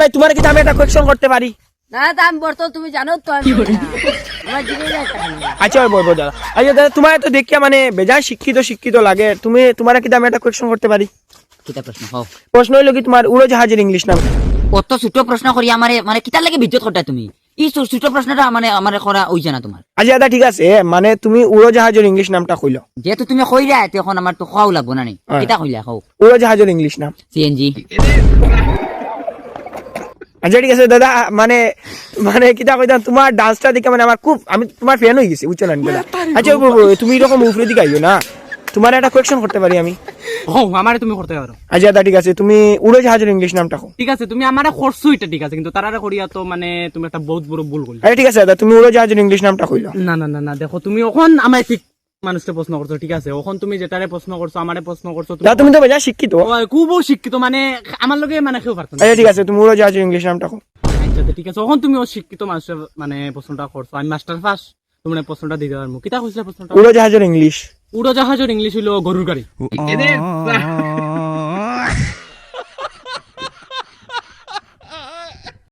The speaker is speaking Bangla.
ভাই তোমার কি আমি একটা কোয়েশ্চন করতে পারি? না দাম বর্ত তুমি জানো তো আমি আমার জীবনে একটা আচ্ছা বল দাদা। আচ্ছা দাদা তোমার তো দেখিয়া মানে বেজায় শিক্ষিত লাগে, তুমি তোমার কি আমি একটা কোয়েশ্চন করতে পারি? কিতা প্রশ্ন হও প্রশ্ন হইলো কি তোমার উড়োজাহাজের ইংলিশ নাম? কত ছোট প্রশ্ন করি আমারে মানে কিতার লাগে বিদ্যুৎ করতা তুমি এই ছোট প্রশ্নটা মানে আমারে করা হইছে না তোমার। আচ্ছা দাদা ঠিক আছে, মানে তুমি উড়োজাহাজের ইংলিশ নামটা কইলো। যেহেতু তুমি কইরা তখন আমার তো খাওয়া লাগবো না নি হ্যাঁ। কিতা কইলা খাও উড়োজাহাজের ইংলিশ নাম? সিএনজি। আচ্ছা ঠিক আছে দাদা, মানে মানে কিতা কইতাম তোমার ডান্সটা দেখে মানে আমার খুব, আমি তোমার ফ্যান হয়ে গেছি বুঝছো না দাদা। আচ্ছা তুমি এরকম উপরে দিকে আইও না, তোমার একটা কোয়েশ্চন করতে পারি আমি? হো আমারে তুমি করতে পারো। আচ্ছা দাদা ঠিক আছে, তুমি উড়োজাহাজের ইংলিশ নামটা কও। ঠিক আছে তুমি আমারে করছো এটা ঠিক আছে, কিন্তু তারারে করিয়া তো মানে তুমি একটা বহুত বড় ভুল করলে। আচ্ছা ঠিক আছে দাদা, তুমি উড়োজাহাজের ইংলিশ নামটা কইলো। না না না না দেখো তুমি এখন আমায় ঠিক মানুষকে প্রশ্ন করছো ঠিক আছে, এখন তুমি যেটারে প্রশ্ন করছো আমারে প্রশ্ন করছো দাদা তুমি তো বেজা শিক্ষিত। খুব শিক্ষিত মানে আমার লগে মানে কেউ পারতো না। আচ্ছা ঠিক আছে, তুমি উড়োজাহাজের ইংলিশ নামটা কও। আচ্ছা ঠিক আছে এখন তুমি শিক্ষিত মানুষের মানে প্রশ্নটা করছো, আমি মাস্টার পাস তোমার প্রশ্নটা দিতে পারবো। কিতা কইছিলে প্রশ্নটা? উড়োজাহাজের ইংলিশ। উড়োজাহাজের ইংলিশ হইলো গরুর গাড়ি।